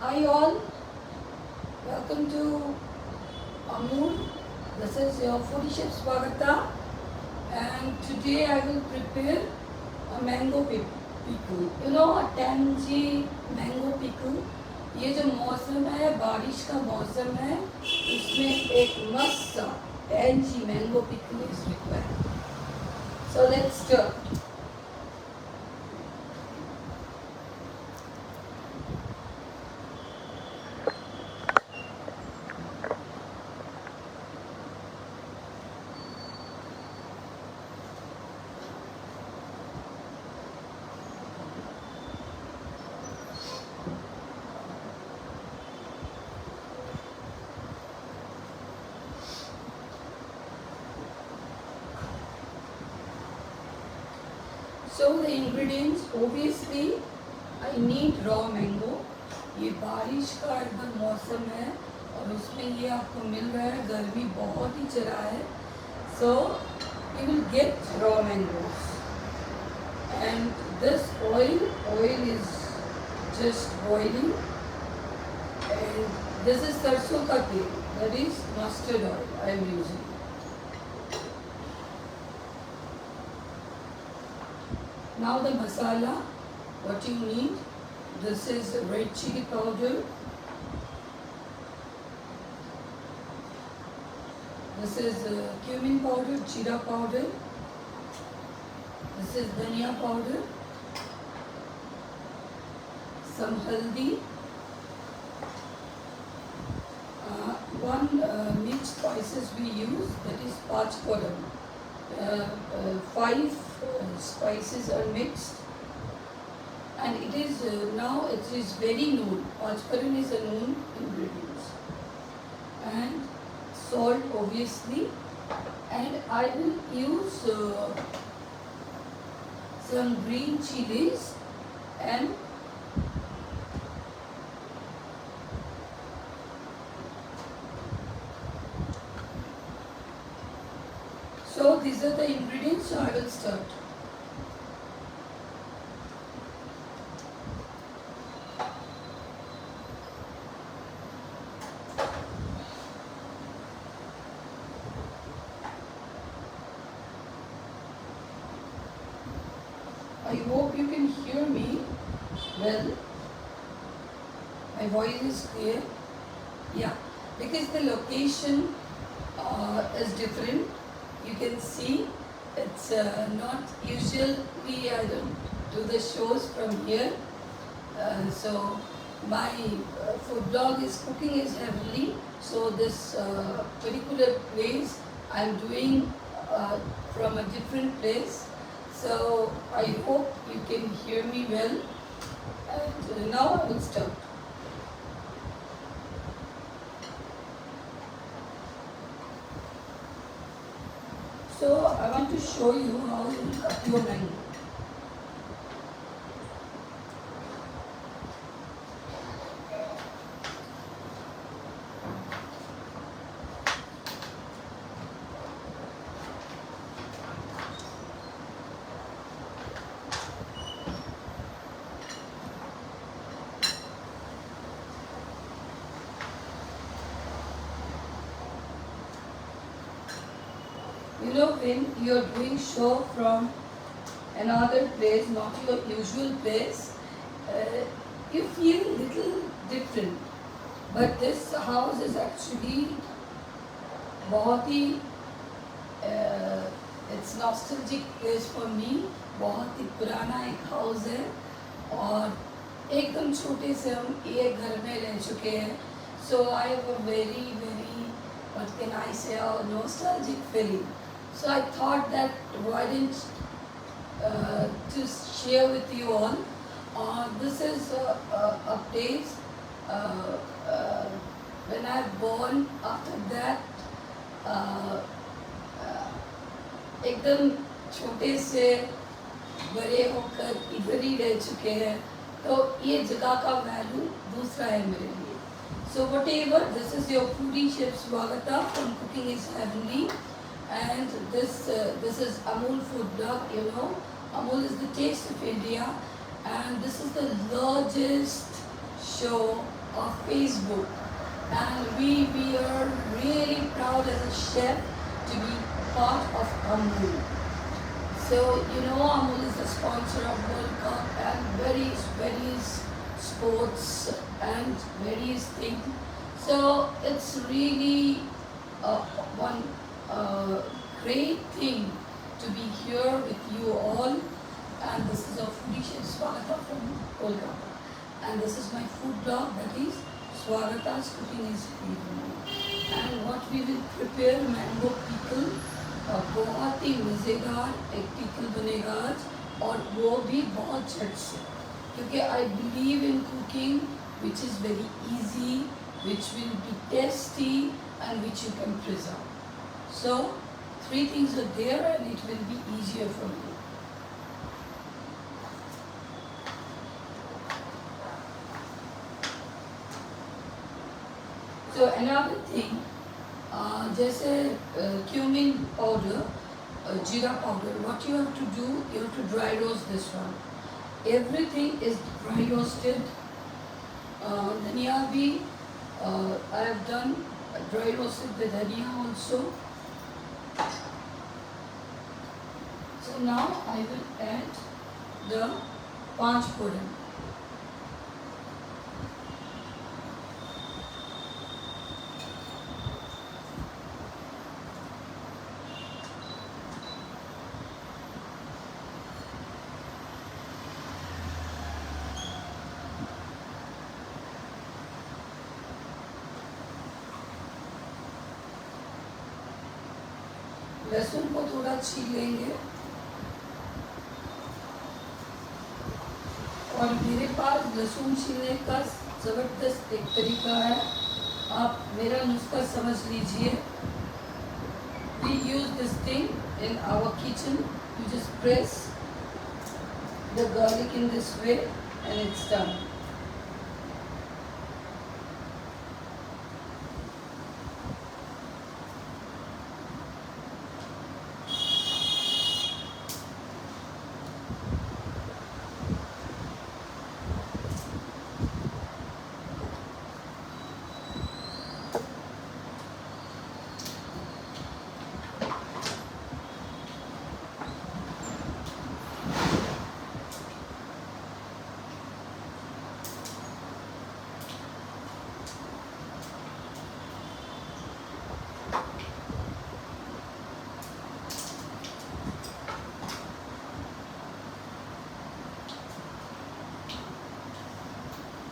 Hi all, welcome to Amul. This is your foodie chef Swagata, and today I will prepare a mango pickle. You know a tangy mango pickle. ये जो मौसम है बारिश का मौसम है इसमें एक मस्त सा tangy mango pickle is required. So let's start. So the ingredients, obviously I need raw mango. ये बारिश का एकदम मौसम है और उसमें ये आपको मिल रहा है, गर्मी बहुत ही चढ़ा है. So you will get raw mangoes. And this oil is just boiling. And this is sarson ka tel, that is mustard oil I am using. Now the masala, what you need, this is red chili powder, this is cumin powder, jeera powder, this is dhania powder, some haldi, one mixed spices we use, that is pachpadam. Five spices are mixed, and it is now it is very known. Pachparan is a known ingredients, and salt obviously, and I will use some green chilies and so these are the ingredients, so I will start. I hope you can hear me well. My voice is clear. Yeah, because the location is different. You can see it's not usually I don't do the shows from here. So my food blog is cooking is heavily. So this particular place I'm doing from a different place. So I hope you can hear me well. And now I will start. So I want to show you how you will cut your mango. You know, when you are doing show from another place, not your usual place, you feel little different. But this house is actually बहुत ही it's nostalgic place for me. बहुत ही पुराना एक house है और एकदम छोटे से हम एक घर में रह चुके हैं. So I have a very what can I say, a nostalgic feeling. So I thought that why didn't to share with you all. This is a place when I born. After that, एकदम छोटे से बड़े होकर इधर ही रह चुके हैं. तो ये जगह का वैल्यू दूसरा है मेरे लिए. So whatever, this is your foodie chef Swagata from Cooking is Heavenly. And this is Amul food blog. You know, Amul is the taste of India, and this is the largest show of Facebook, and we are really proud as a chef to be part of Amul. So you know Amul is the sponsor of World Cup and various sports and various things. So it's really one great thing to be here with you all. And this is a foodie chef Swagata from Kolkata. And this is my food blog, that is Swagata's Cooking is Free. And what we will prepare, mango pickle, बहुत ही मज़ेदार एक pickle बनेगा आज, और वो भी बहुत झट से, क्योंकि I believe in cooking which is very easy, which will be tasty and which you can preserve. So 3 things are there and it will be easier for you. So another thing, जैसे cumin powder, jeera powder, what you have to do, you have to dry roast this one. Everything is dry roasted. Dhania bhi, I have done dry roasted the dhania also. So now I will add the panch foran. लहसुन को थोड़ा छील लेंगे, और मेरे पास लहसुन छीलने का ज़बरदस्त एक तरीका है, आप मेरा नुस्खा समझ लीजिए. We use this thing in our kitchen. You just press the garlic in this way and it's done.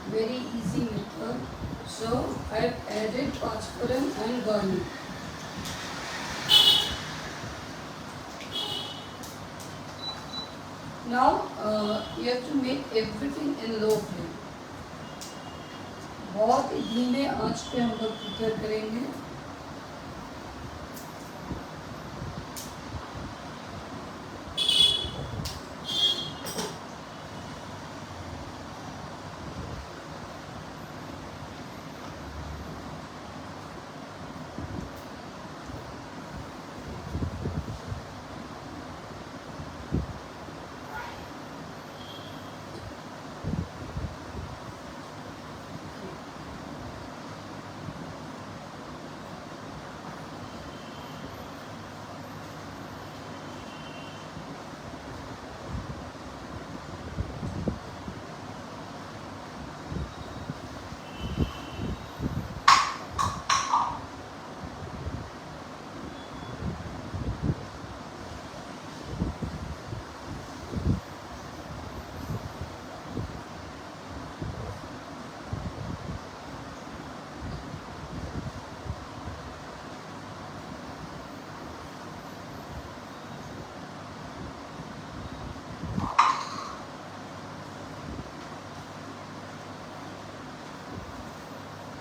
Very easy method. So I have added panchforan and garlic. Now you have to make everything in low flame. बहुत ही धीमे आंच पे हम लोग prepare करेंगे.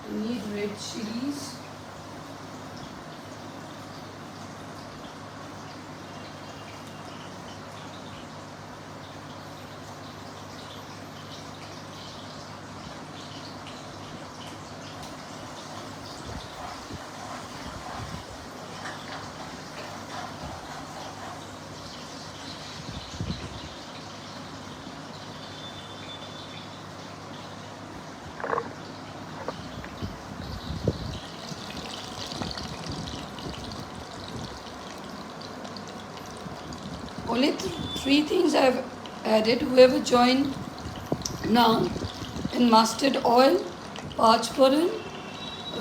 You need red chilies. only three things I've added. Whoever joined now, in mustard oil, parchparan,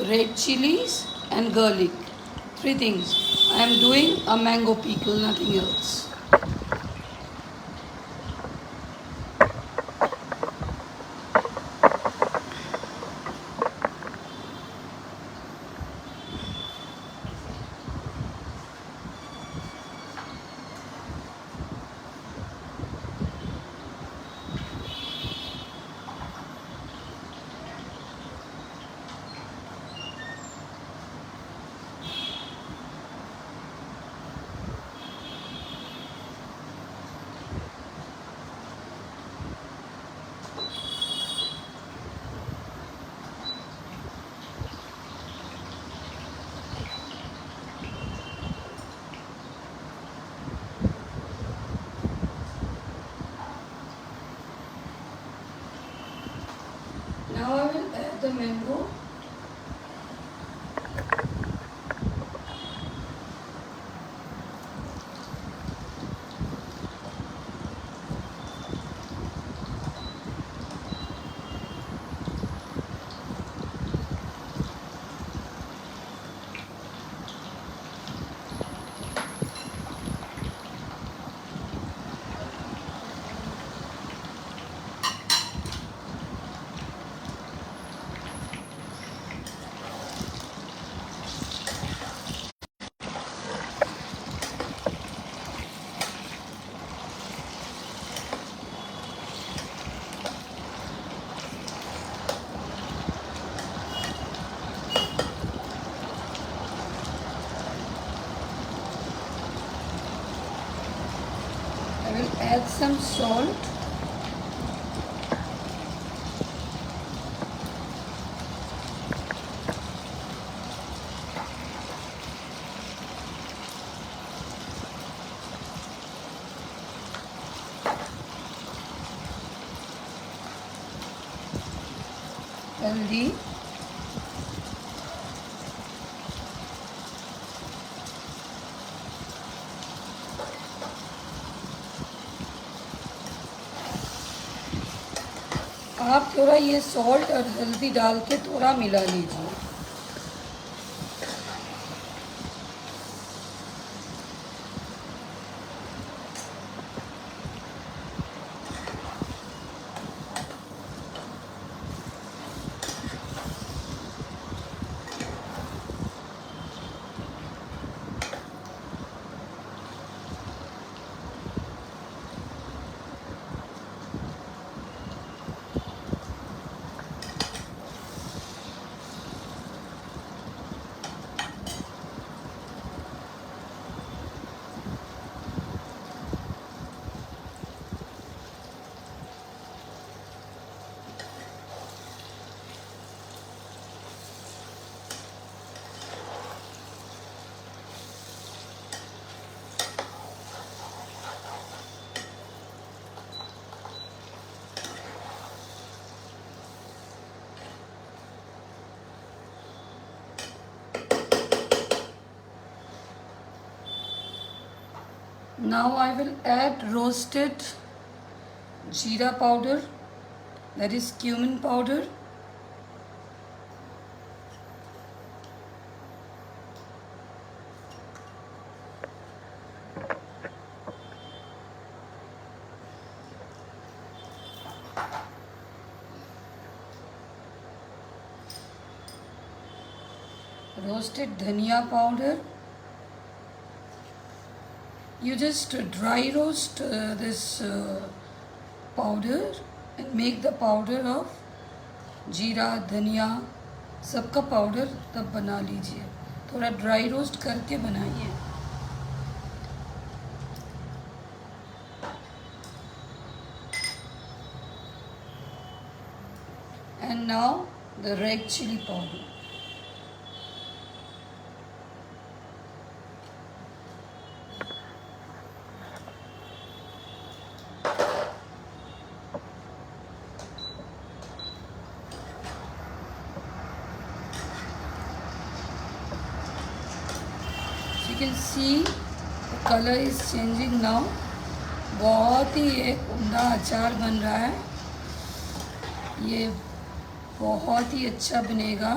red chilies and garlic. Three things. I am doing a mango pickle, nothing else. Now I will add the mango. I will add some salt. Haldi. आप थोड़ा ये salt और हल्दी डाल के थोड़ा मिला लीजिए. Now I will add roasted jeera powder, that is cumin powder. Roasted dhania powder. You just dry roast this powder and make the powder of जीरा धनिया सबका पाउडर तब बना लीजिए. थोड़ा ड्राई रोस्ट करके बनाइए. And now the red chili powder. You can see the color is changing now. बहुत ही एक उम्दा अचार बन रहा है ये, बहुत ही अच्छा बनेगा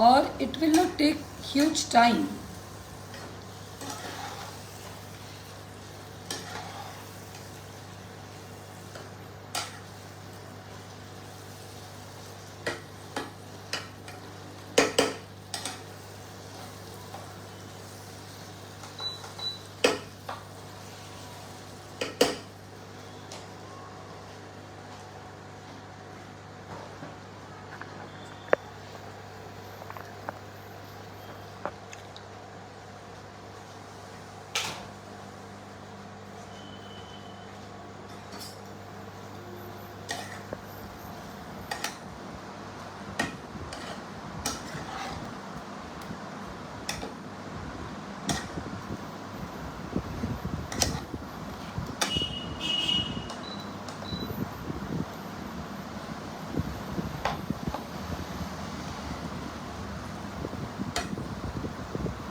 और it will not take huge time.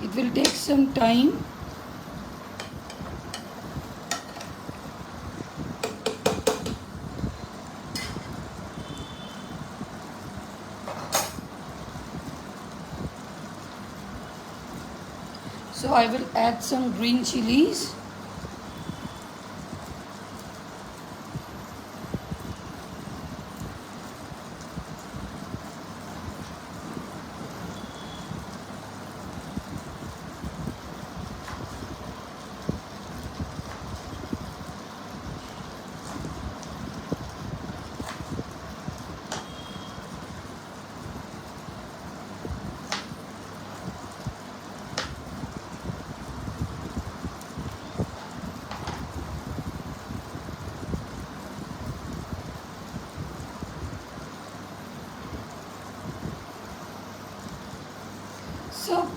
It will take some time. So I will add some green chilies.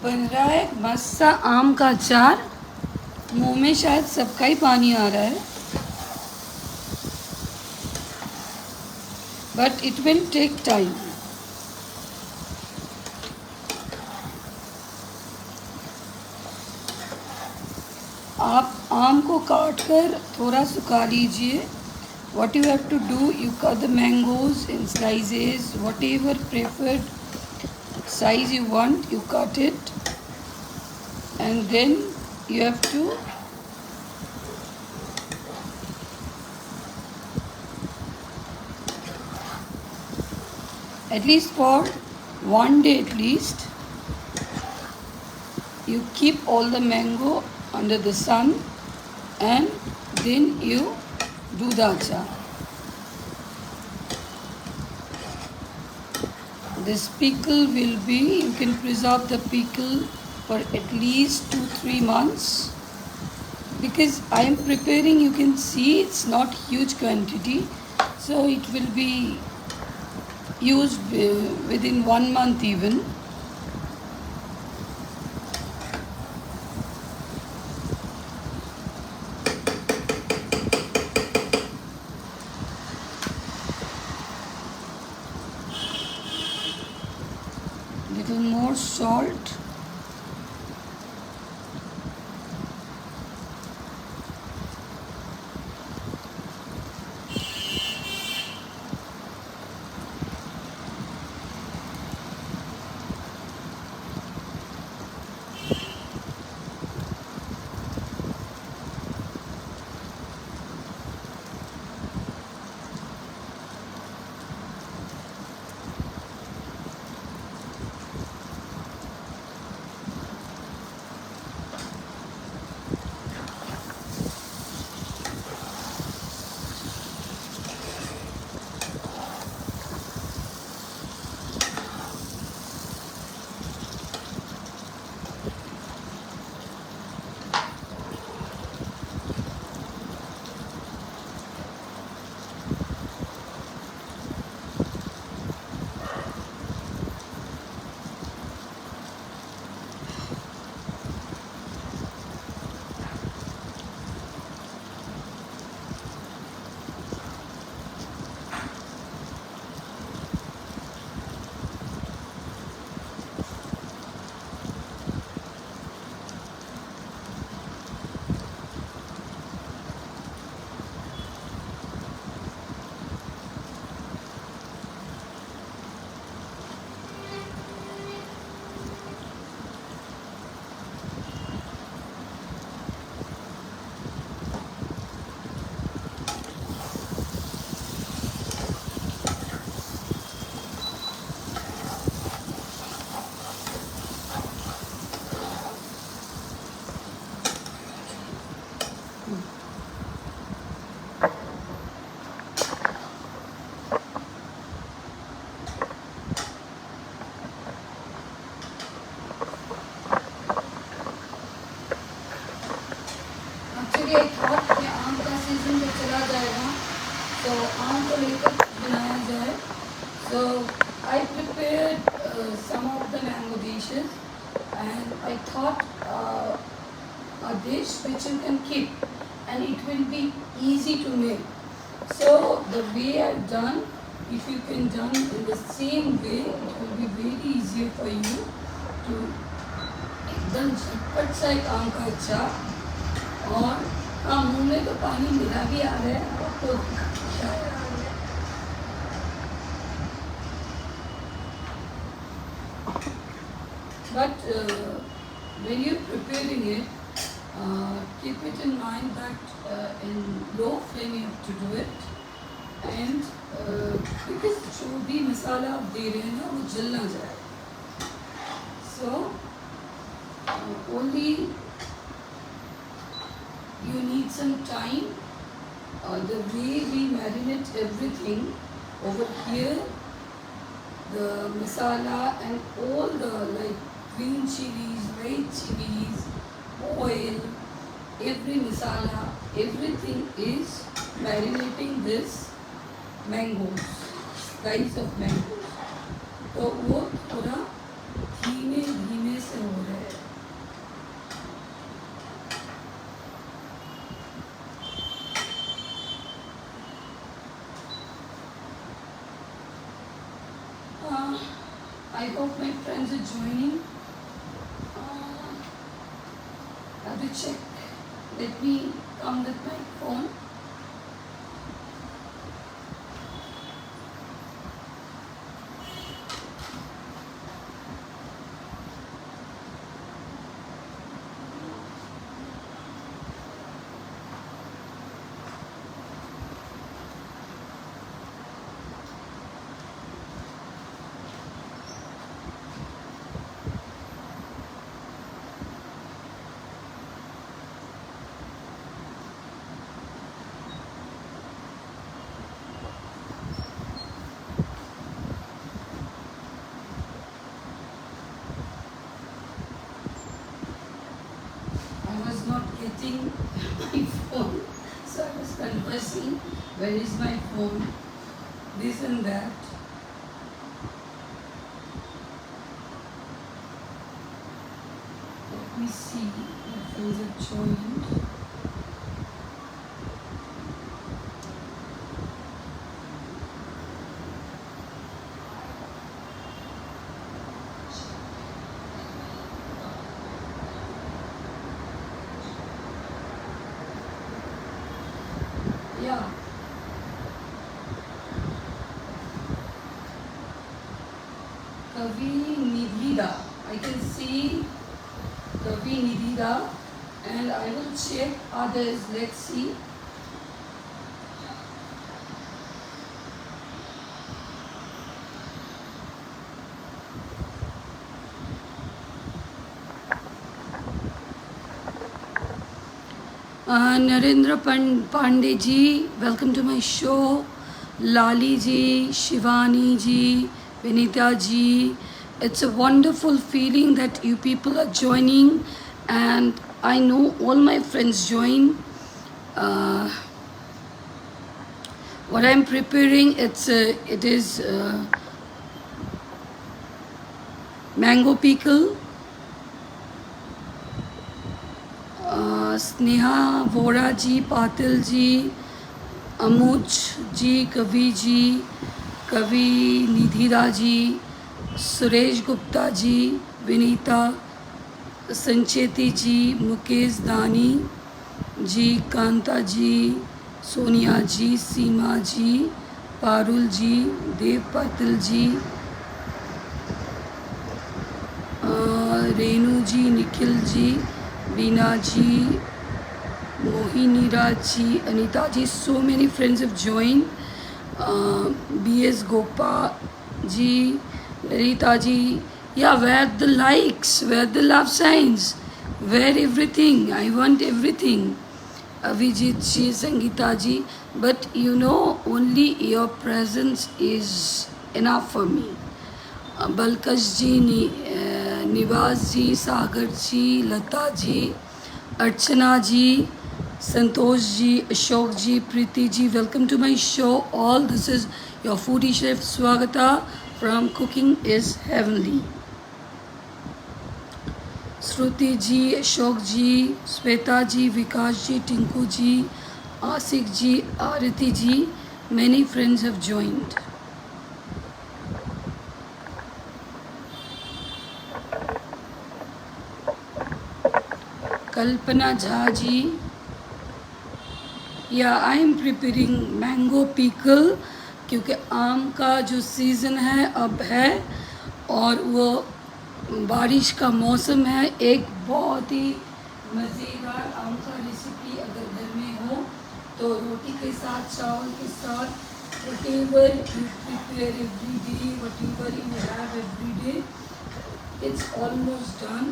बन रहा है मस्त सा आम का अचार। मुंह में शायद सबका ही पानी आ रहा है, but it will take time. आप आम को काट कर थोड़ा सुखा लीजिए। What you have to do, you cut the mangoes in slices, whatever preferred size you want, you cut it, and then you have to at least for one day at least you keep all the mango under the sun and then you do the achar. This pickle will be, you can preserve the pickle for at least 2-3 months, because I am preparing, you can see it's not huge quantity, so it will be used within 1 month even. Little more salt. आम को लेकर बनाया जाए. So I prepared some of the mango dishes, and I thought a dish which you can keep and it will be easy to make. So the way I've done, if you can done in the same way, it will be very easier for you to एकदम झटपट सा एक आम का अचार. और हाँ, मुँह में तो पानी मिला भी आ रहा है आपको. But when you're preparing it, keep it in mind that in low flame you have to do it, and because जो भी मसाला आप दे रहे हैं ना वो जल ना जाए. So only you need some time. The way we marinate everything over here, the masala and all the like green chilies, red chilies, oil, every masala, everything is marinating this mangoes, slice of mangoes. तो वो थोड़ा धीमे धीमे से हो रहा है. I hope my friends are joining. I have to check. Let me come with my phone. Getting my phone, so I was conversing, where is my phone, this and that. Let me see, my friends have joined. Yeah. Kavi Nidhida. I can see Kavi Nidhida, and I will check others. Let's see. Narendra Pandey ji, welcome to my show. Lali ji, Shivani ji, Vinita ji. It's a wonderful feeling that you people are joining, and I know all my friends join. What I'm preparing, it is mango pickle. Sneha Vora जी, पातिल जी, अमुज जी, कवि जी, कवि निधिदा जी, सुरेश गुप्ता जी, विनीता, संचेती जी, मुकेश दानी जी, कांता जी, सोनिया जी, सीमा जी, पारुल जी, देव पातिल जी, रेनू जी, Nikhil ji, Veena ji, Mohini Raj ji, Anita ji, so many friends have joined. B.S. Gopa ji, Narita ji. Yeah, where the likes, where the love signs, where everything. I want everything. Avijit ji, Sangeeta ji. But you know, only your presence is enough for me. Balkash ji, निवास जी, सागर जी, लता जी, अर्चना जी, Santosh ji, Ashok ji, Preeti ji, welcome to my show. All this is your foodie chef Swagata from Cooking is Heavenly. Shruti ji, Ashok ji, Sweta ji, Vikas ji, Tinku ji, Asik ji, Ariti ji, many friends have joined. Kalpana Jha ji, या I am preparing mango pickle क्योंकि आम का जो season है अब है और वो बारिश का मौसम है। एक बहुत ही मज़ेदार आम का रेसिपी अगर घर में हो तो रोटी के साथ, चावल के साथ, whatever you prepare every day, whatever you have every day, it's almost done.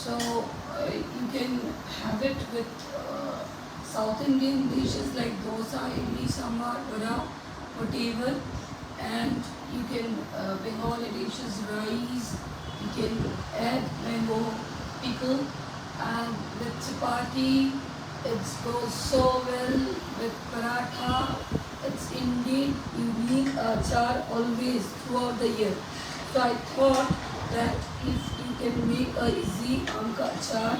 So you can have it with South Indian dishes like dosa, idli, sambar, vada, whatever, and you can Bengali dishes, rice. You can add mango pickle, and with chapati, it goes so well with paratha. It's indeed you need achar always throughout the year. So I thought that if you can make a easy aam ka achar,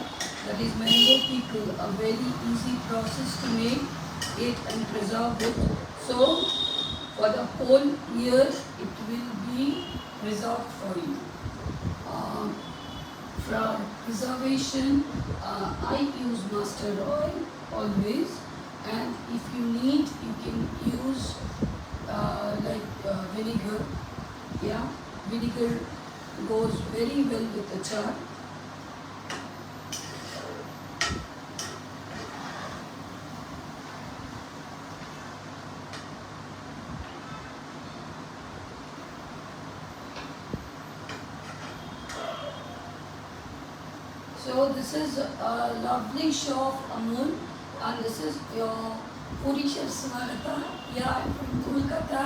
that is mango pickle, a very easy process to make it and preserve it. So for the whole year it will be preserved for you. For preservation, I use mustard oil always, and if you need, you can use vinegar. Yeah, vinegar goes very well with achar. So this is a lovely show of Amul, and this is your foodie chef Swagata. Yeah, I'm from Kolkata,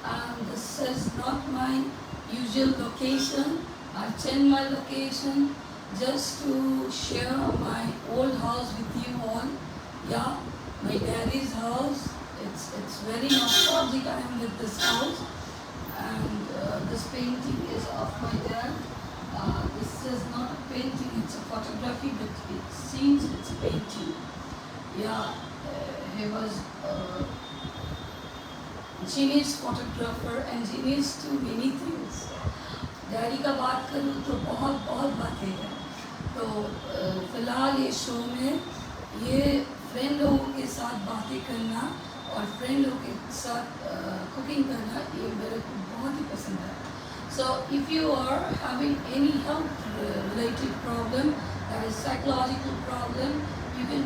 and this is not my usual location. I changed my location just to share my old house with you all. Yeah, my daddy's house. It's very nostalgic. I am with this house, and this painting is of my dad. This is not a painting, it's a photography, but it seems it's a painting. Yeah, he was a genius photographer and genius to many things. Daddy का बात करूँ तो बहुत बहुत बातें हैं। तो फ़िलहाल ये शो में ये फ्रेंड लोगों के साथ बातें करना और फ्रेंड लोगों के साथ कुकिंग करना ये मेरे को बहुत ही पसंद है। So if you are having any health related problem, that is psychological problem, you can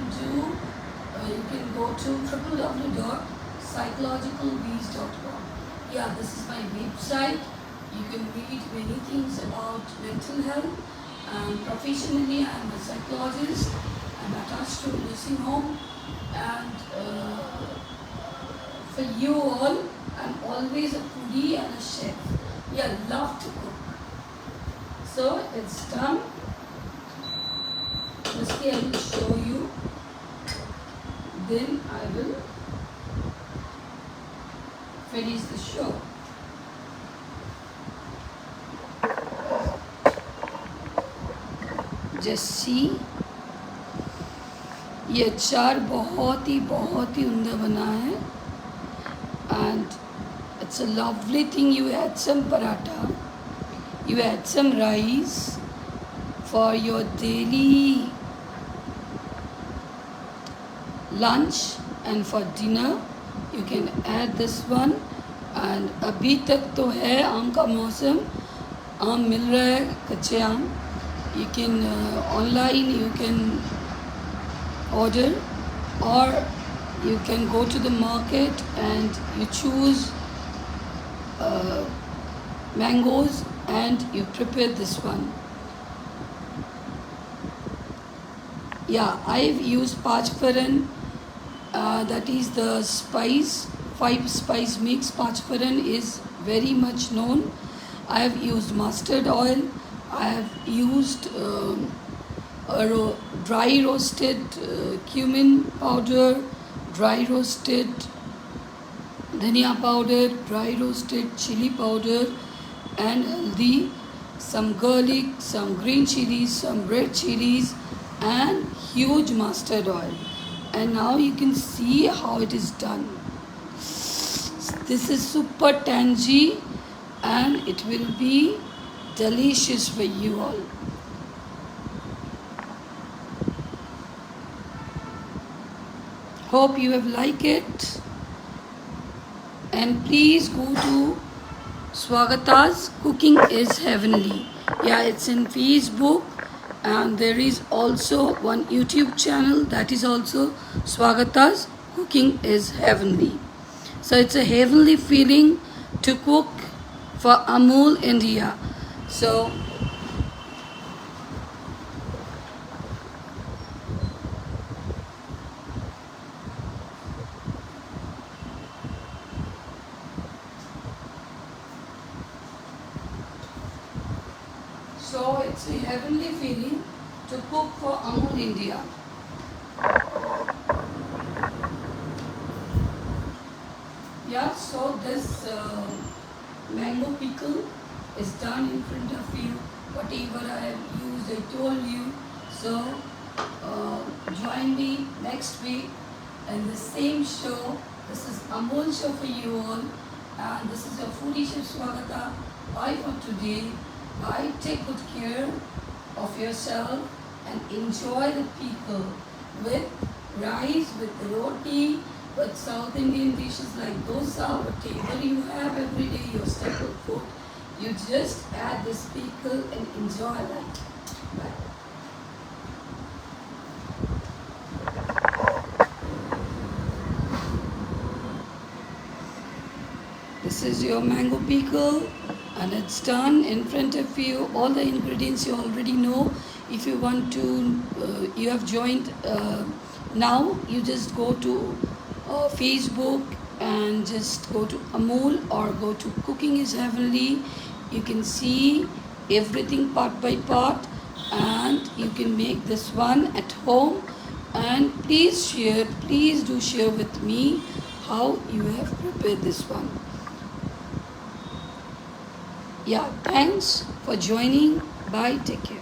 go to www.psychologicalbees.com. Yeah, this is my website. You can read many things about mental health. And professionally, I am a psychologist. I'm attached to a nursing home. And for you all, I'm always a foodie and a chef. Yeah, love to cook. So it's done. Firstly, I will show you. Then I will finish the show. Just see. ये अचार बहुत ही उम्दा बना है. And it's a lovely thing. You add some paratha, you add some rice for your daily lunch, and for dinner you can add this one. And अभी तक तो है आम का मौसम, आम मिल रहा है, कच्चे आम. You can online you can order, or you can go to the market and you choose mangoes and you prepare this one. Yeah, I've used Pachparan, that is the spice, 5 spice mix. Pachparan is very much known. I have used mustard oil. I have used dry roasted cumin powder, dry roasted dhania powder, dry roasted chili powder, and haldi, some garlic, some green chilies, some red chilies, and huge mustard oil. And now you can see how it is done. This is super tangy and it will be delicious for you all. Hope you have liked it, and please go to Swagata's Cooking is Heavenly. Yeah, it's in Facebook, and there is also one YouTube channel that is also Swagata's Cooking is Heavenly. So it's a heavenly feeling to cook for Amul India. So it's a heavenly feeling to cook for Amul India. Yeah, so this mango pickle is done in front of you. Whatever I have used, I told you. So join me next week in the same show. This is Amul show for you all, and this is your foodie chef Swagata. Bye for today. Bye. Take good care of yourself and enjoy the pickle with rice, with roti, with South Indian dishes like dosa, whatever you have every day, your staple food. You just add this pickle and enjoy that. Bye. This is your mango pickle, and it's done in front of you. All the ingredients you already know. If you want to, you have joined now, you just go to Facebook and just go to Amul or go to Cooking is Heavenly. You can see everything part by part, and you can make this one at home. And please share, please do share with me how you have prepared this one. Yeah, thanks for joining. Bye, take care.